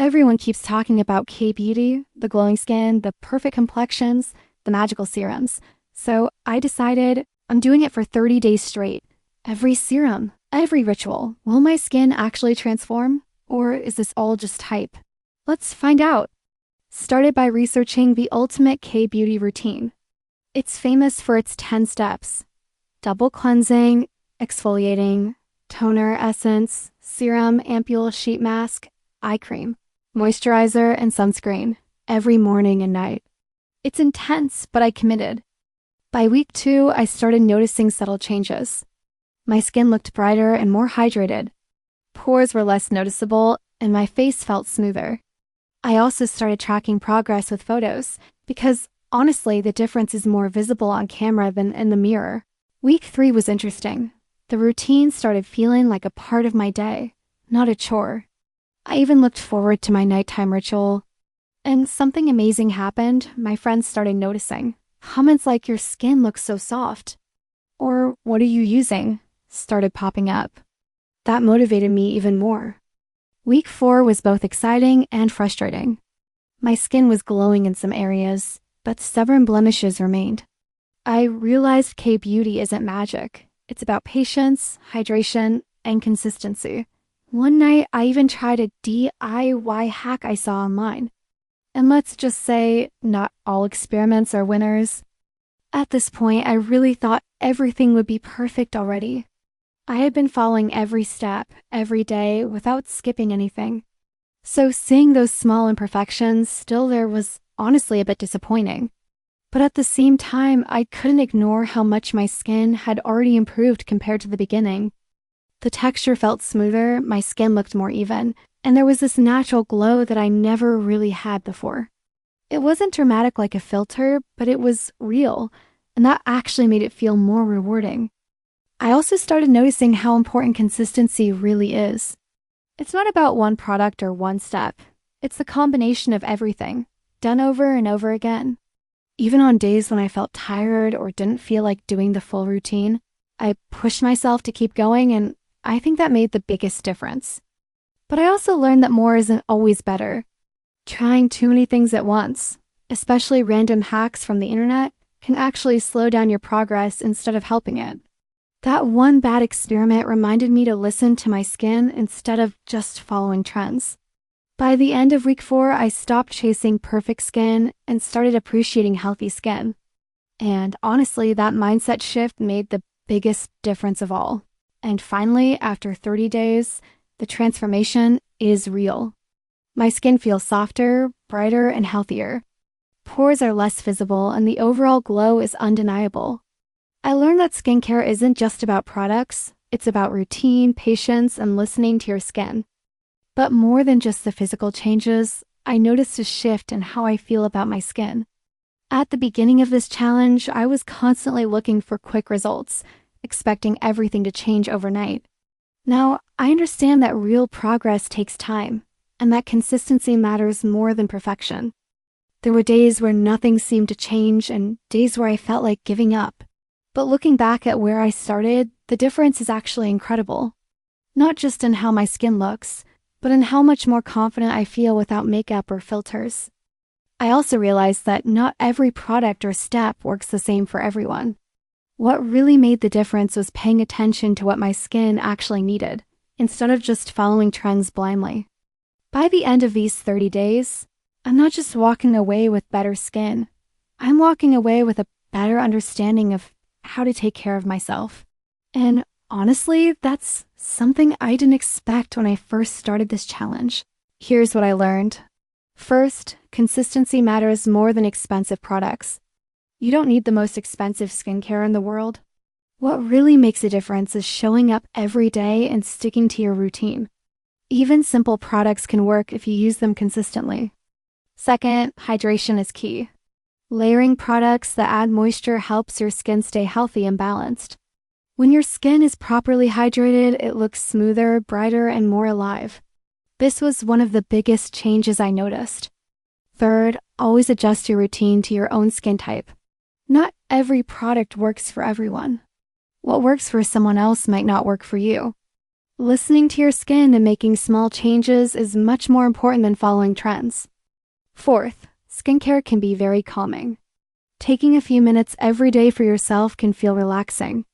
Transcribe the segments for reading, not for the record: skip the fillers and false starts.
Everyone keeps talking about K-beauty, the glowing skin, the perfect complexions, the magical serums. So I decided I'm doing it for 30 days straight. Every serum, every ritual. Will my skin actually transform? Or is this all just hype? Let's find out. Started by researching the ultimate K-beauty routine. It's famous for its 10 steps. Double cleansing, exfoliating, toner, essence, serum, ampule, sheet mask, eye cream, moisturizer, and sunscreen every morning and night. It's intense, but I committed. By week 2, I started noticing subtle changes. My skin looked brighter and more hydrated. Pores were less noticeable, and my face felt smoother. I also started tracking progress with photos because, honestly, the difference is more visible on camera than in the mirror. Week 3 was interesting. The routine started feeling like a part of my day, not a chore. I even looked forward to my nighttime ritual. And something amazing happened. My friends started noticing. Comments like, "Your skin looks so soft," or "What are you using?" started popping up. That motivated me even more. Week 4 was both exciting and frustrating. My skin was glowing in some areas, but stubborn blemishes remained. I realized K-beauty isn't magic. It's about patience, hydration, and consistency. One night, I even tried a DIY hack I saw online. And let's just say, not all experiments are winners. At this point, I really thought everything would be perfect already. I had been following every step, every day, without skipping anything. So seeing those small imperfections still there was honestly a bit disappointing. But at the same time, I couldn't ignore how much my skin had already improved compared to the beginning. The texture felt smoother, my skin looked more even, and there was this natural glow that I never really had before. It wasn't dramatic like a filter, but it was real, and that actually made it feel more rewarding. I also started noticing how important consistency really is. It's not about one product or one step. It's the combination of everything, done over and over again. Even on days when I felt tired or didn't feel like doing the full routine, I pushed myself to keep going, and I think that made the biggest difference. But I also learned that more isn't always better. Trying too many things at once, especially random hacks from the internet, can actually slow down your progress instead of helping it. That one bad experiment reminded me to listen to my skin instead of just following trends. By the end of week 4, I stopped chasing perfect skin and started appreciating healthy skin. And honestly, that mindset shift made the biggest difference of all. And finally, after 30 days, the transformation is real. My skin feels softer, brighter, and healthier. Pores are less visible, and the overall glow is undeniable. I learned that skincare isn't just about products, it's about routine, patience, and listening to your skin. But more than just the physical changes, I noticed a shift in how I feel about my skin. At the beginning of this challenge, I was constantly looking for quick results, expecting everything to change overnight. Now, I understand that real progress takes time, and that consistency matters more than perfection. There were days where nothing seemed to change and days where I felt like giving up. But looking back at where I started, the difference is actually incredible. Not just in how my skin looks, but in how much more confident I feel without makeup or filters. I also realized that not every product or step works the same for everyone. What really made the difference was paying attention to what my skin actually needed, instead of just following trends blindly. By the end of these 30 days, I'm not just walking away with better skin. I'm walking away with a better understanding of how to take care of myself. And honestly, that's something I didn't expect when I first started this challenge. Here's what I learned. First, consistency matters more than expensive products. You don't need the most expensive skincare in the world. What really makes a difference is showing up every day and sticking to your routine. Even simple products can work if you use them consistently. Second, hydration is key. Layering products that add moisture helps your skin stay healthy and balanced. When your skin is properly hydrated, it looks smoother, brighter, and more alive. This was one of the biggest changes I noticed. Third, always adjust your routine to your own skin type. Not every product works for everyone. What works for someone else might not work for you. Listening to your skin and making small changes is much more important than following trends. Fourth, skincare can be very calming. Taking a few minutes every day for yourself can feel relaxing.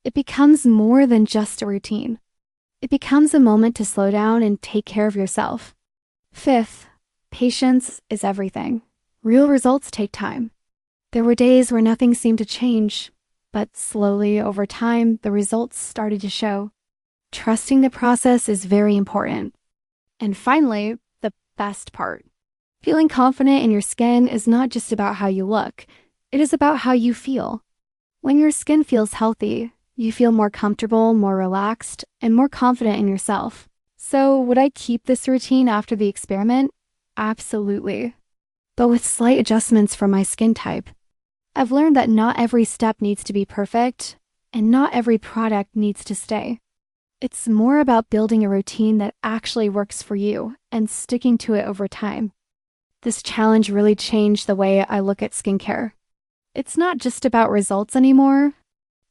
It becomes more than just a routine. It becomes a moment to slow down and take care of yourself. Fifth, patience is everything. Real results take time. There were days where nothing seemed to change, but slowly over time, the results started to show. Trusting the process is very important. And finally, the best part. Feeling confident in your skin is not just about how you look. It is about how you feel. When your skin feels healthy, you feel more comfortable, more relaxed, and more confident in yourself. So would I keep this routine after the experiment? Absolutely. But with slight adjustments for my skin type. I've learned that not every step needs to be perfect, and not every product needs to stay. It's more about building a routine that actually works for you and sticking to it over time. This challenge really changed the way I look at skincare. It's not just about results anymore.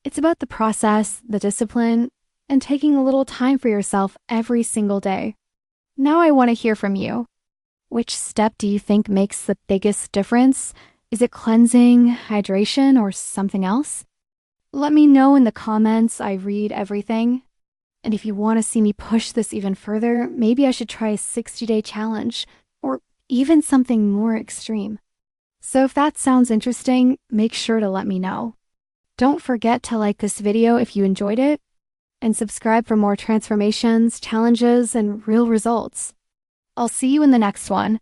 It's about the process, the discipline, and taking a little time for yourself every single day. Now I want to hear from you. Which step do you think makes the biggest difference? Is it cleansing, hydration, or something else? Let me know in the comments. I read everything. And if you want to see me push this even further, maybe I should try a 60-day challenge, or even something more extreme. So if that sounds interesting, make sure to let me know. Don't forget to like this video if you enjoyed it, and subscribe for more transformations, challenges, and real results. I'll see you in the next one.